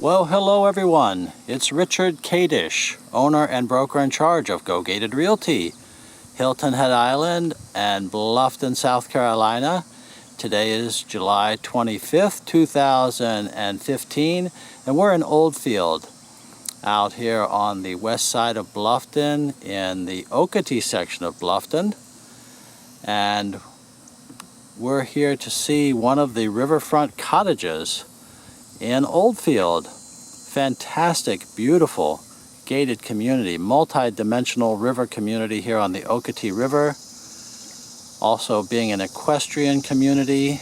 Well, hello everyone. It's Richard Cottage, owner and broker in charge of Go Gated Realty, Hilton Head Island and Bluffton, South Carolina. Today is July 25th, 2015, and we're in Oldfield, out here on the west side of Bluffton in the Okatie section of Bluffton. And we're here to see one of the Riverfront cottages in Oldfield. Fantastic, beautiful, gated community, multi-dimensional river community here on the Okatie River. Also being an equestrian community,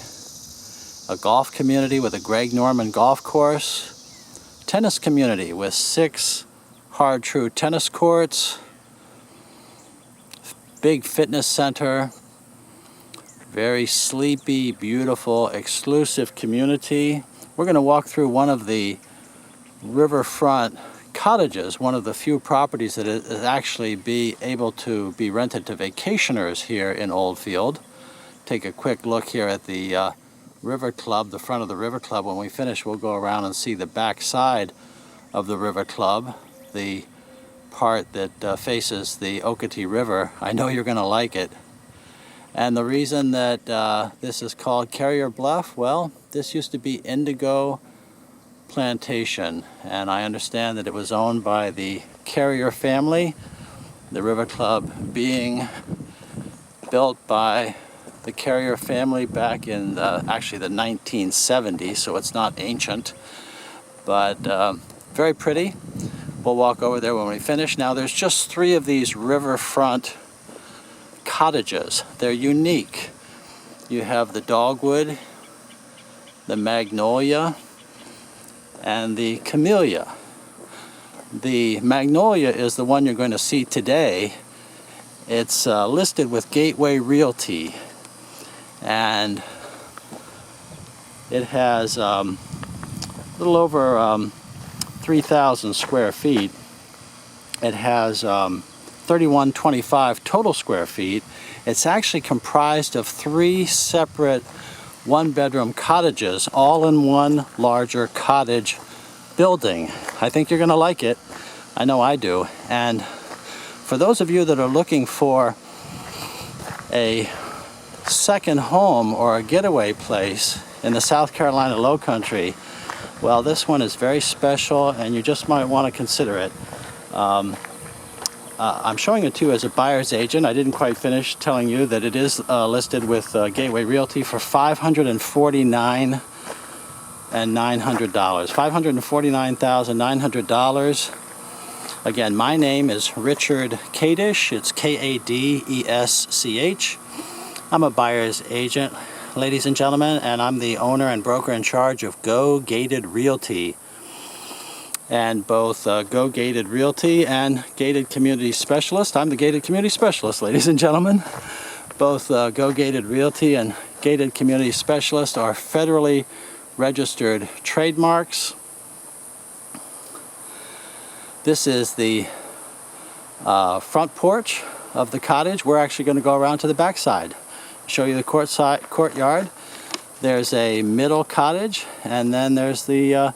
a golf community with a Greg Norman golf course, tennis community with 6 hard true tennis courts, big fitness center, very sleepy, beautiful, exclusive community. We're going to walk through one of the riverfront cottages, one of the few properties that is actually be able to be rented to vacationers here in Oldfield. Take a quick look here at the River Club, the front of the River Club. When we finish, we'll go around and see the back side of the River Club, the part that faces the Okatie River. I know you're going to like it. And the reason that this is called Courtyard Bluff, well, this used to be Indigo Plantation, and I understand that it was owned by the Carrier family, the River Club being built by the Carrier family back in actually the 1970s, so it's not ancient, but very pretty. We'll walk over there when we finish. Now there's just 3 of these riverfront cottages. They're unique. You have the dogwood, the magnolia, and the camellia. The magnolia is the one you're going to see today. It's listed with Gateway Realty, and it has a little over 3,000 square feet. It has 3125 total square feet. It's actually comprised of 3 separate 1-bedroom cottages, all in one larger cottage building. I think you're going to like it. I know I do. And for those of you that are looking for a second home or a getaway place in the South Carolina Lowcountry, well, this one is very special and you just might want to consider it. I'm showing it to you as a buyer's agent. I didn't quite finish telling you that it is listed with Gateway Realty for $549,900. $549,900. Again, my name is Richard Cottage. It's Kadesch. I'm a buyer's agent, ladies and gentlemen, and I'm the owner and broker in charge of Go Gated Realty. And both Go Gated Realty and Gated Community Specialist. I'm the Gated Community Specialist, ladies and gentlemen. Both Go Gated Realty and Gated Community Specialist are federally registered trademarks. This is the front porch of the cottage. We're actually going to go around to the back side, show you the courtyard. There's a middle cottage, and then there's the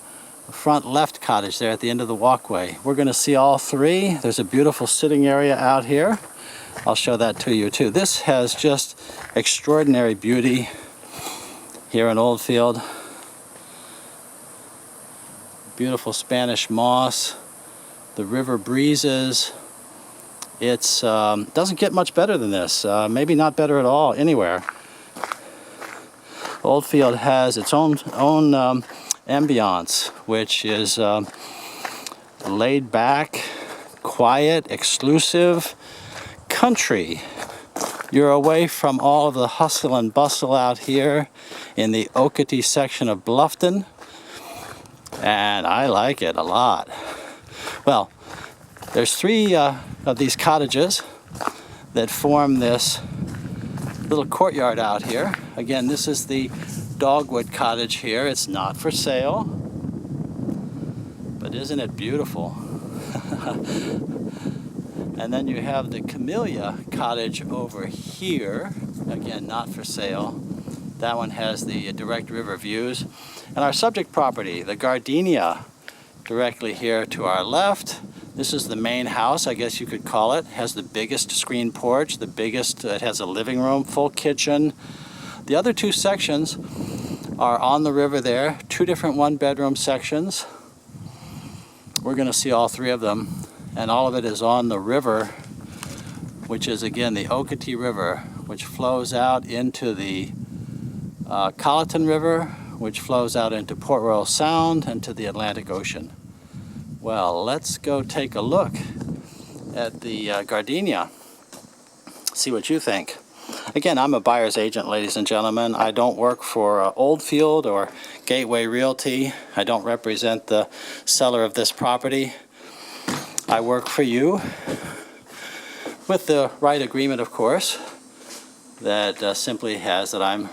front left cottage there at the end of the walkway. We're going to see all 3. There's a beautiful sitting area out here. I'll show that to you too. This has just extraordinary beauty here in Oldfield. Beautiful Spanish moss, the river breezes. It's doesn't get much better than this. Maybe not better at all anywhere. Oldfield has its own ambiance, which is laid back, quiet, exclusive, country. You're away from all of the hustle and bustle out here in the Okatie section of Bluffton, and I like it a lot. Well, there's 3 of these cottages that form this little courtyard out here. Again, this is the dogwood cottage here. It's not for sale, but isn't it beautiful? And then you have the camellia cottage over here. Again, not for sale. That one has the direct river views. And our subject property, the gardenia Directly here to our left, this is the main house, I guess you could call it. It has the biggest screen porch, the biggest, it has a living room, full kitchen. The other two sections are on the river there, two different one-bedroom sections. We're going to see all three of them, and all of it is on the river, which is again the Okatie River, which flows out into the Colleton River, which flows out into Port Royal Sound and to the Atlantic Ocean. Well, let's go take a look at the gardenia, see what you think. Again, I'm a buyer's agent, ladies and gentlemen. I don't work for Oldfield or Gateway Realty. I don't represent the seller of this property. I work for you with the right agreement, of course, that simply has that I'm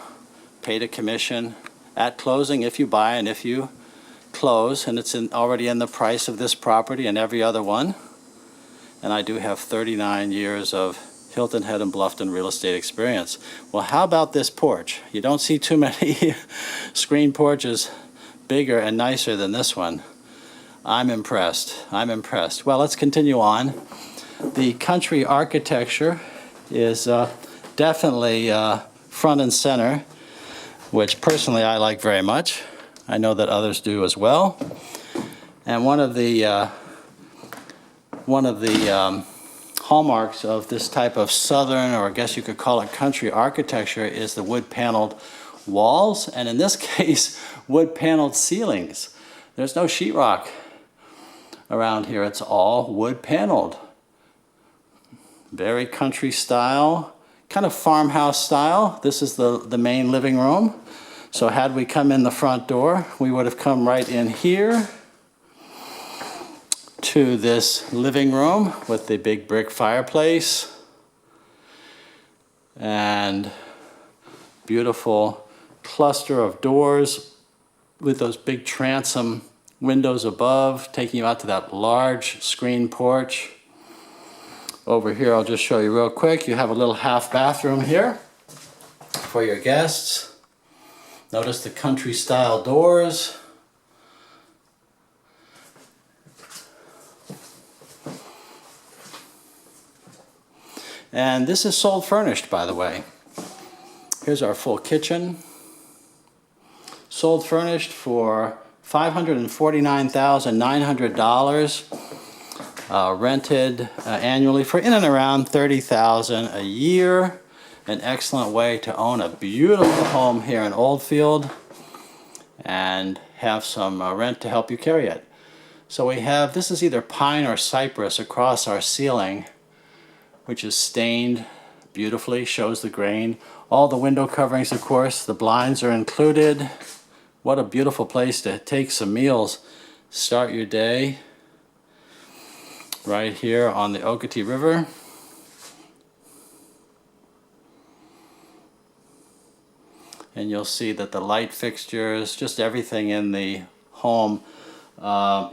paid a commission at closing if you buy and if you close, and it's already in the price of this property and every other one. And I do have 39 years of Hilton Head and Bluffton real estate experience. Well, how about this porch? You don't see too many screen porches bigger and nicer than this one. I'm impressed. I'm impressed. Well, let's continue on. The country architecture is definitely front and center, which personally I like very much. I know that others do as well. And one of the hallmarks of this type of southern, or I guess you could call it country architecture, is the wood paneled walls, and in this case, wood paneled ceilings. There's no sheetrock around here. It's all wood paneled. Very country style, kind of farmhouse style. This is the main living room. So had we come in the front door, we would have come right in here to this living room with the big brick fireplace and beautiful cluster of doors with those big transom windows above, taking you out to that large screen porch. Over here, I'll just show you real quick. You have a little half bathroom here for your guests. Notice the country style doors. And this is sold furnished, by the way. Here's our full kitchen. Sold furnished for $549,900. Rented annually for in and around $30,000 a year. An excellent way to own a beautiful home here in Oldfield and have some rent to help you carry it. So we have, this is either pine or cypress across our ceiling, which is stained beautifully, shows the grain. All the window coverings, of course, the blinds are included. What a beautiful place to take some meals, start your day right here on the Okatie River. And you'll see that the light fixtures, just everything in the home,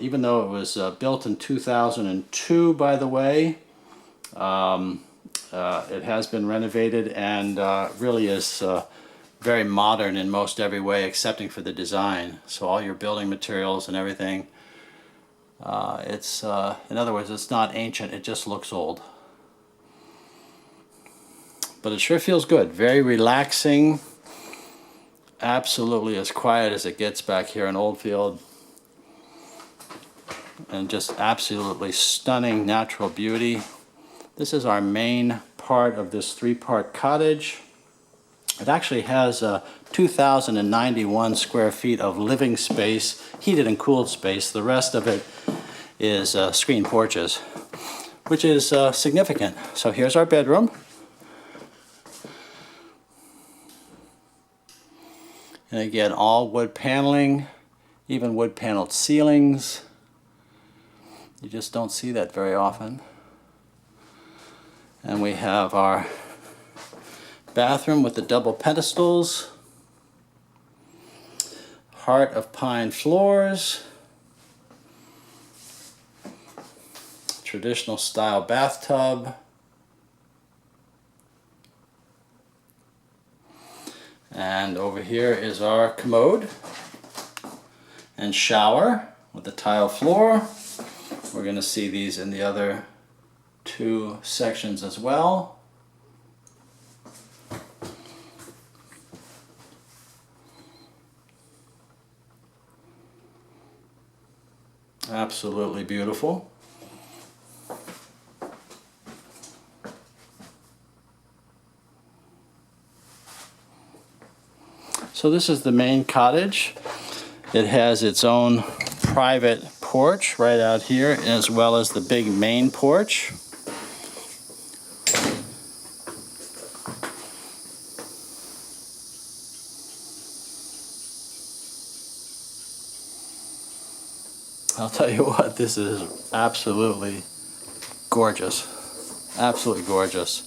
even though it was built in 2002, by the way, it has been renovated and really is very modern in most every way, excepting for the design. So all your building materials and everything, it's in other words, it's not ancient, it just looks old. But it sure feels good, very relaxing. Absolutely as quiet as it gets back here in Oldfield, and just absolutely stunning natural beauty. This is our main part of this three-part cottage. It actually has 2,091 square feet of living space, heated and cooled space. The rest of it is screen porches, which is significant. So here's our bedroom. And again, all wood paneling, even wood paneled ceilings. You just don't see that very often. And we have our bathroom with the double pedestals, heart of pine floors, traditional style bathtub, and over here is our commode and shower with the tile floor. We're going to see these in the other two sections as well. Absolutely beautiful. So this is the main cottage. It has its own private porch right out here, as well as the big main porch. I'll tell you what, this is absolutely gorgeous. Absolutely gorgeous.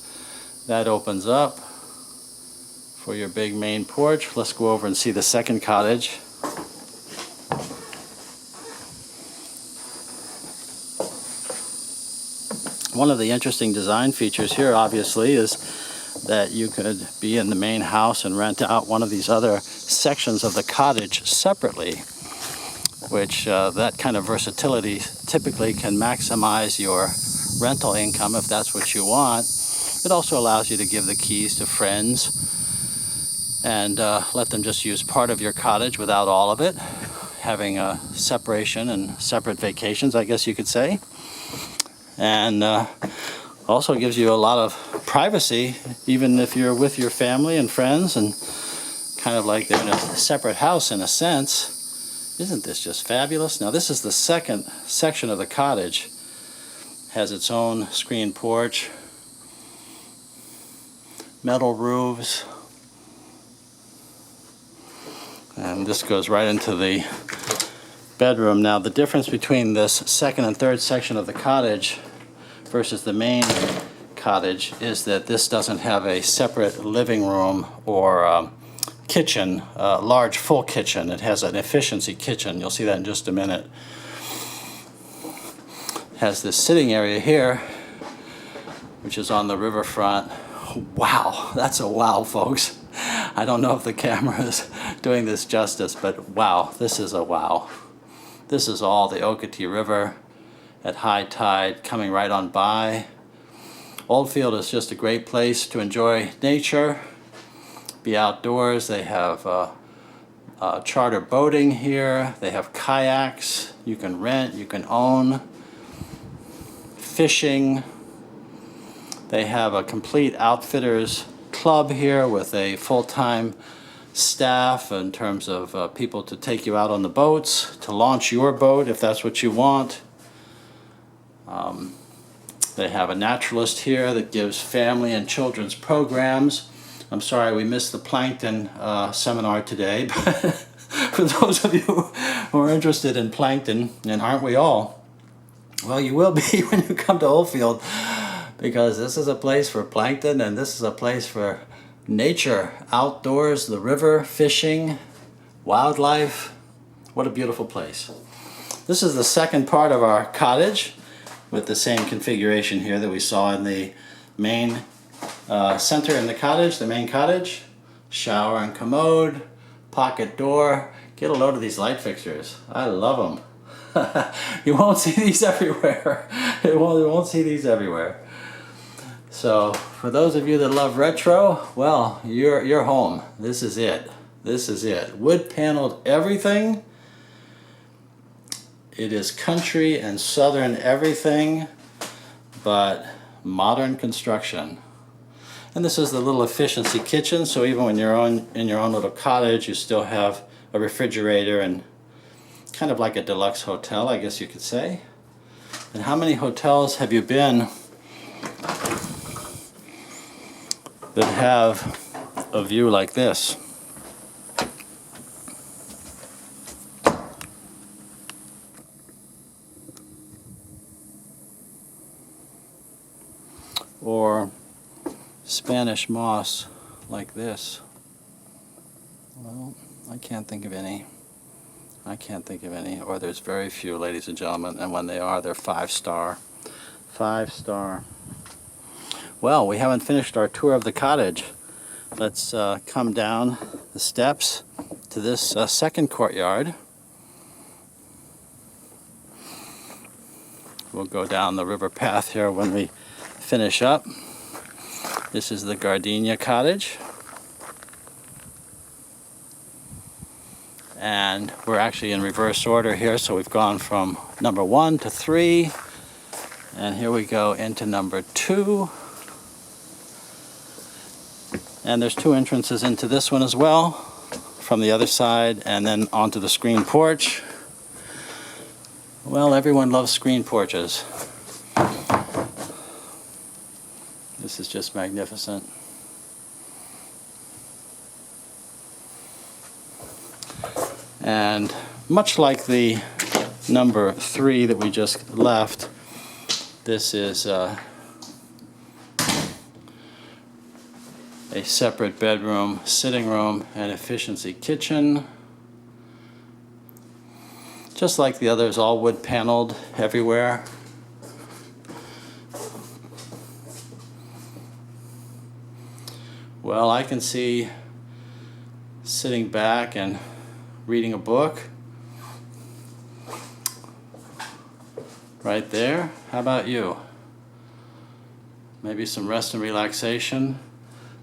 That opens up for your big main porch. Let's go over and see the second cottage. One of the interesting design features here, obviously, is that you could be in the main house and rent out one of these other sections of the cottage separately, which that kind of versatility typically can maximize your rental income if that's what you want. It also allows you to give the keys to friends and let them just use part of your cottage without all of it, having a separation and separate vacations, I guess you could say. And also gives you a lot of privacy, even if you're with your family and friends and kind of like they're in a separate house in a sense. Isn't this just fabulous? Now this is the second section of the cottage. Has its own screen porch, metal roofs, and this goes right into the bedroom. Now the difference between this second and third section of the cottage versus the main cottage is that this doesn't have a separate living room or kitchen, large full kitchen. It has an efficiency kitchen. You'll see that in just a minute. It has this sitting area here, which is on the riverfront. Wow, that's a wow, folks. I don't know if the camera is doing this justice, but wow, this is a wow. This is all the Okatie River at high tide coming right on by. Oldfield is just a great place to enjoy nature, be outdoors. They have charter boating here. They have kayaks you can rent, you can own, fishing. They have a complete outfitters club here with a full-time staff in terms of people to take you out on the boats, to launch your boat if that's what you want. They have a naturalist here that gives family and children's programs. I'm sorry we missed the plankton seminar today, but for those of you who are interested in plankton, and aren't we all? Well, you will be when you come to Oldfield, because this is a place for plankton and this is a place for nature, outdoors, the river, fishing, wildlife. What a beautiful place. This is the second part of our cottage with the same configuration here that we saw in the main center in the cottage, the main cottage. Shower and commode, pocket door. Get a load of these light fixtures. I love them. You won't see these everywhere. You won't see these everywhere. So for those of you that love retro, well, you're home. This is it. This is it. Wood paneled everything. It is country and southern everything, but modern construction. And this is the little efficiency kitchen, so even when you're in your own little cottage, you still have a refrigerator and kind of like a deluxe hotel, I guess you could say. And how many hotels have you been that have a view like this? Or Spanish moss like this? Well, I can't think of any. I can't think of any, or there's very few, ladies and gentlemen, and when they are, they're 5-star. 5-star. Well, we haven't finished our tour of the cottage. Let's come down the steps to this second courtyard. We'll go down the river path here when we finish up. This is the Gardenia Cottage. And we're actually in reverse order here, so we've gone from number 1 to 3. And here we go into number 2. And there's 2 entrances into this one as well, from the other side, and then onto the screen porch. Well, everyone loves screen porches. This is just magnificent. And much like the number 3 that we just left, this is a separate bedroom, sitting room, and efficiency kitchen. Just like the others, all wood paneled everywhere. Well, I can see sitting back and reading a book right there. How about you? Maybe some rest and relaxation.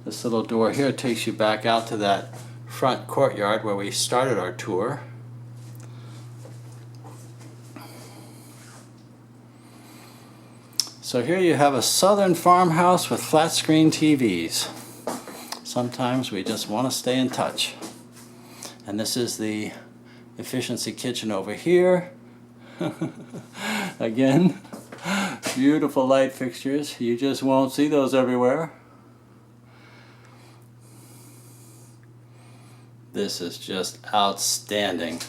This little door here takes you back out to that front courtyard where we started our tour. So here you have a southern farmhouse with flat screen TVs. Sometimes we just want to stay in touch. And this is the efficiency kitchen over here. Again, beautiful light fixtures. You just won't see those everywhere. This is just outstanding.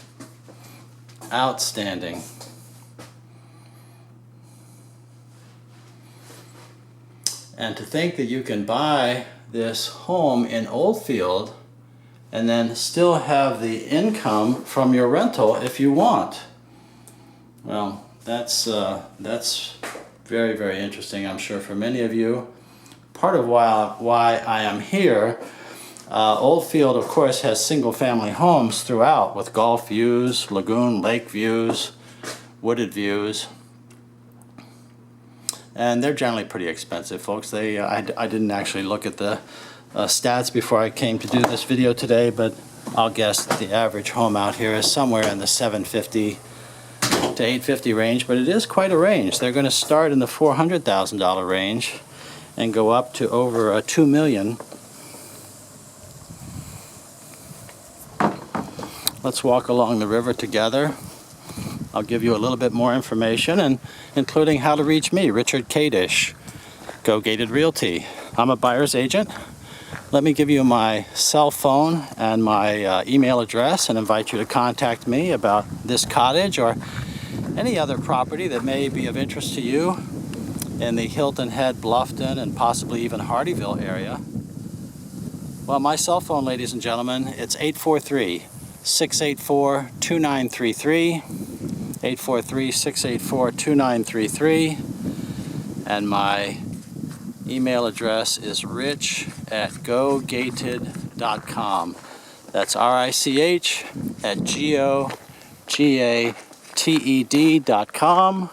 Outstanding. And to think that you can buy this home in Oldfield and then still have the income from your rental if you want. Well, that's very, very interesting, I'm sure, for many of you. Part of why I am here, Oldfield, of course, has single-family homes throughout with golf views, lagoon, lake views, wooded views. And they're generally pretty expensive, folks. I didn't actually look at the stats before I came to do this video today, but I'll guess that the average home out here is somewhere in the $750,000 to $850,000 range, but it is quite a range. They're going to start in the $400,000 range and go up to over $2 million. Let's walk along the river together. I'll give you a little bit more information, and including how to reach me, Richard Cottage, Go Gated Realty. I'm a buyer's agent. Let me give you my cell phone and my email address and invite you to contact me about this cottage or any other property that may be of interest to you in the Hilton Head, Bluffton, and possibly even Hardyville area. Well, my cell phone, ladies and gentlemen, it's 843-684-2933. 843-684-2933, and my email address is rich@gogated.com. That's RICH@GOGATED.com,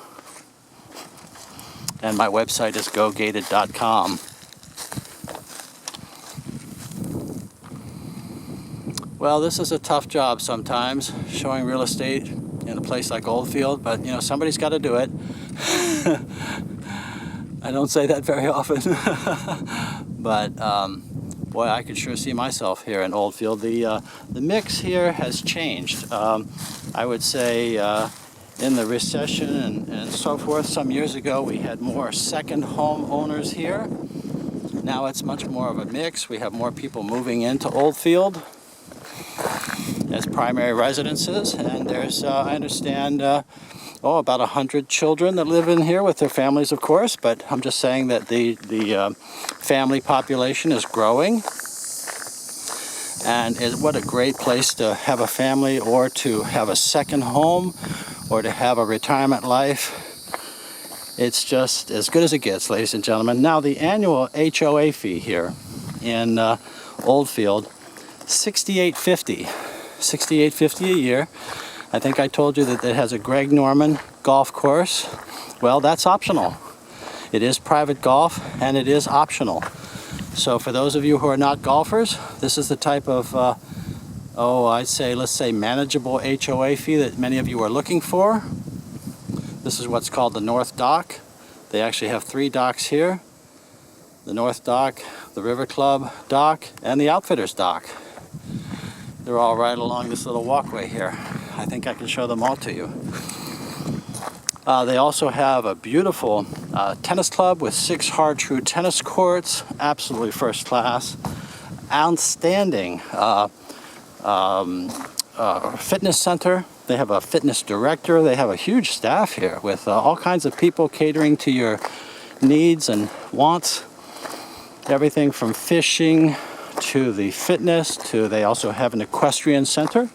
and my website is gogated.com. Well, this is a tough job sometimes, showing real estate in a place like Oldfield, but you know, somebody's got to do it. I don't say that very often, but boy, I could sure see myself here in Oldfield. The mix here has changed. I would say in the recession and so forth, some years ago we had more second home owners here. Now it's much more of a mix. We have more people moving into Oldfield as primary residences, and there's, I understand, about 100 children that live in here with their families, of course, but I'm just saying that the family population is growing, and what a great place to have a family or to have a second home or to have a retirement life. It's just as good as it gets, ladies and gentlemen. Now, the annual HOA fee here in Oldfield, $68.50 a year. I think I told you that it has a Greg Norman golf course, well, that's optional. It is private golf and it is optional. So for those of you who are not golfers, this is the type of, let's say manageable HOA fee that many of you are looking for. This is what's called the North Dock. They actually have 3 docks here. The North Dock, the River Club Dock, and the Outfitters Dock. They're all right along this little walkway here. I think I can show them all to you. They also have a beautiful tennis club with 6 hard true tennis courts, absolutely first class. Outstanding fitness center. They have a fitness director. They have a huge staff here with all kinds of people catering to your needs and wants. Everything from fishing to the fitness to they also have an equestrian center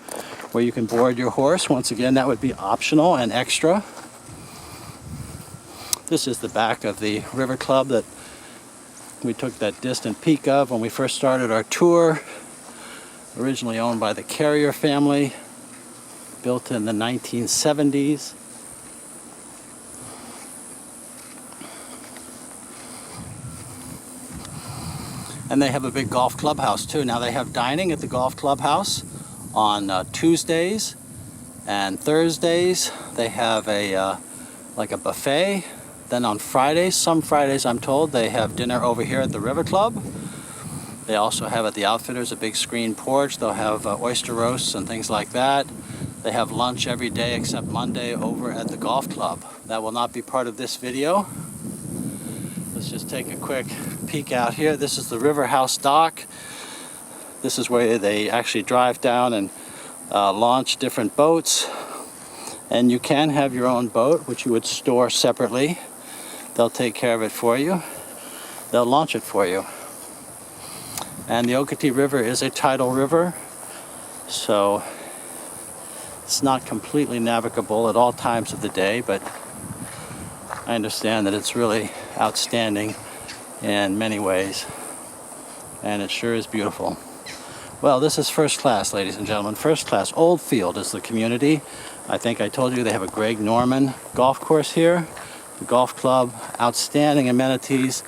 where you can board your horse. Once again, that would be optional and extra. This is the back of the River Club that we took that distant peek of when we first started our tour. Originally owned by the Carrier family, built in the 1970s. And they have a big golf clubhouse too. Now they have dining at the golf clubhouse on Tuesdays and Thursdays. They have like a buffet. Then on Fridays, some Fridays I'm told, they have dinner over here at the River Club. They also have at the Outfitters a big screen porch. They'll have oyster roasts and things like that. They have lunch every day except Monday over at the golf club. That will not be part of this video. Let's just take a quick peek out here. This is the River House Dock. This is where they actually drive down and launch different boats. And you can have your own boat, which you would store separately. They'll take care of it for you. They'll launch it for you. And the Okatie River is a tidal river, so it's not completely navigable at all times of the day, but I understand that it's really outstanding in many ways, and it sure is beautiful. Well, this is first class, ladies and gentlemen. First class. Oldfield is the community. I think I told you they have a Greg Norman golf course here. The golf club, outstanding amenities.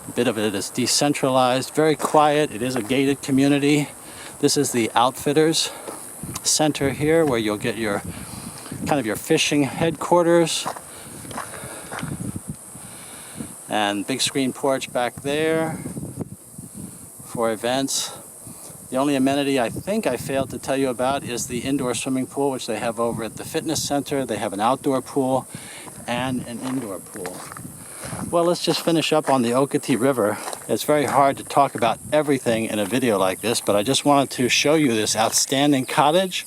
A bit of it is decentralized, very quiet. It is a gated community. This is the Outfitters Center here where you'll get your kind of your fishing headquarters. And big screen porch back there for events. The only amenity I think I failed to tell you about is the indoor swimming pool, which they have over at the fitness center. They have an outdoor pool and an indoor pool. Well, let's just finish up on the Okatie River. It's very hard to talk about everything in a video like this, but I just wanted to show you this outstanding cottage.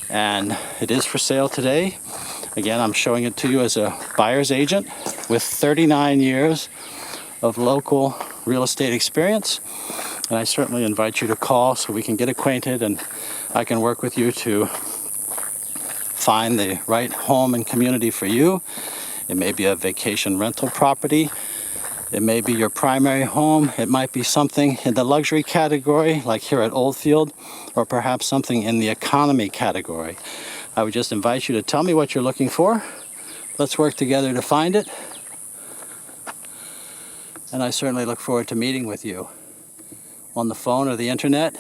And it is for sale today. Again, I'm showing it to you as a buyer's agent with 39 years of local real estate experience. And I certainly invite you to call so we can get acquainted and I can work with you to find the right home and community for you. It may be a vacation rental property. It may be your primary home. It might be something in the luxury category, like here at Oldfield, or perhaps something in the economy category. I would just invite you to tell me what you're looking for. Let's work together to find it. And I certainly look forward to meeting with you on the phone or the internet.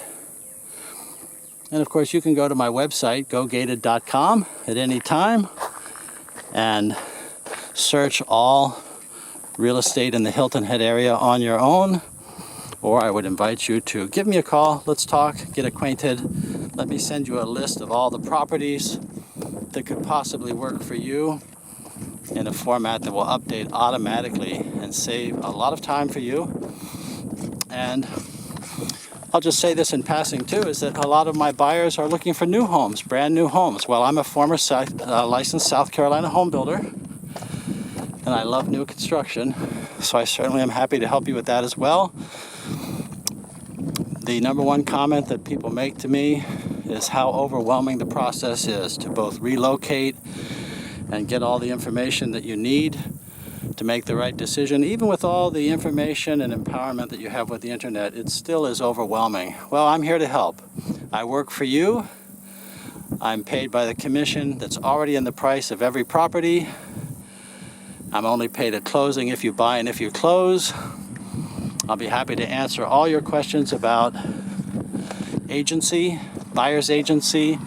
And of course, you can go to my website, gogated.com, at any time and search all real estate in the Hilton Head area on your own. Or I would invite you to give me a call. Let's talk, get acquainted. Let me send you a list of all the properties that could possibly work for you in a format that will update automatically and save a lot of time for you. And I'll just say this in passing too, is that a lot of my buyers are looking for new homes, brand new homes. Well, I'm a former licensed South Carolina home builder, and I love new construction, so I certainly am happy to help you with that as well. The number one comment that people make to me is how overwhelming the process is to both relocate and get all the information that you need to make the right decision. Even with all the information and empowerment that you have with the internet, it still is overwhelming. Well, I'm here to help. I work for you. I'm paid by the commission that's already in the price of every property. I'm only paid at closing if you buy and if you close. I'll be happy to answer all your questions about agency, buyer's agency,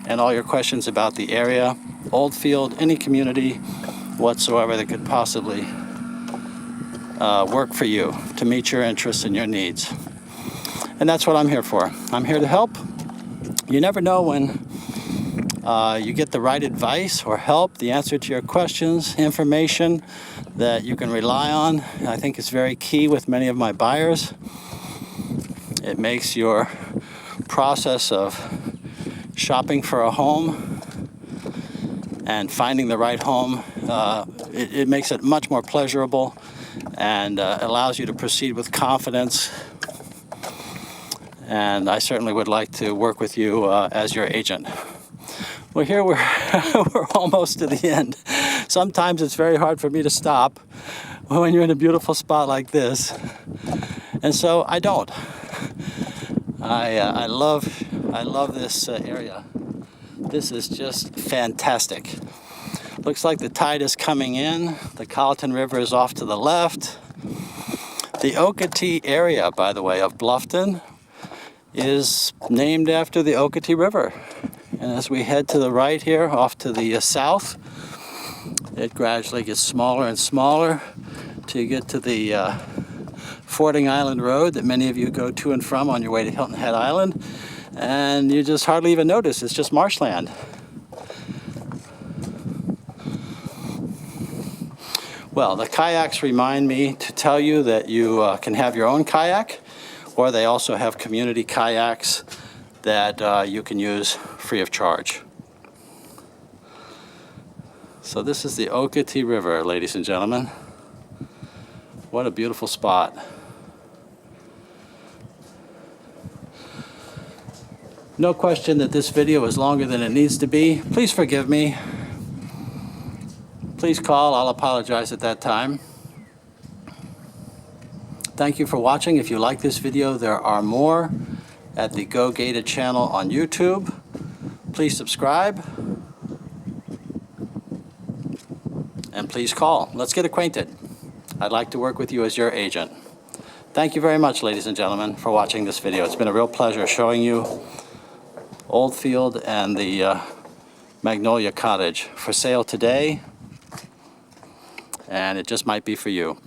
and all your questions about the area, Oldfield, any community whatsoever that could possibly work for you to meet your interests and your needs. And that's what I'm here for. I'm here to help. You never know when you get the right advice or help, the answer to your questions, information that you can rely on. I think it's very key with many of my buyers. It makes your process of shopping for a home and finding the right home, it makes it much more pleasurable and allows you to proceed with confidence. And I certainly would like to work with you as your agent. Well, here we're almost to the end. Sometimes it's very hard for me to stop when you're in a beautiful spot like this. And so I don't. I love this area. This is just fantastic. Looks like the tide is coming in. The Colleton River is off to the left. The Okatie area, by the way, of Bluffton is named after the Okatie River. And as we head to the right here, off to the south, it gradually gets smaller and smaller till you get to the Fording Island Road that many of you go to and from on your way to Hilton Head Island. And you just hardly even notice, it's just marshland. Well, the kayaks remind me to tell you that you can have your own kayak, or they also have community kayaks that you can use free of charge. So this is the Okatie River, ladies and gentlemen. What a beautiful spot. No question that this video is longer than it needs to be. Please forgive me. Please call, I'll apologize at that time. Thank you for watching. If you like this video, there are more at the Go Gated channel on YouTube. Please subscribe. And please call. Let's get acquainted. I'd like to work with you as your agent. Thank you very much, ladies and gentlemen, for watching this video. It's been a real pleasure showing you Oldfield and the Magnolia Cottage for sale today. And it just might be for you.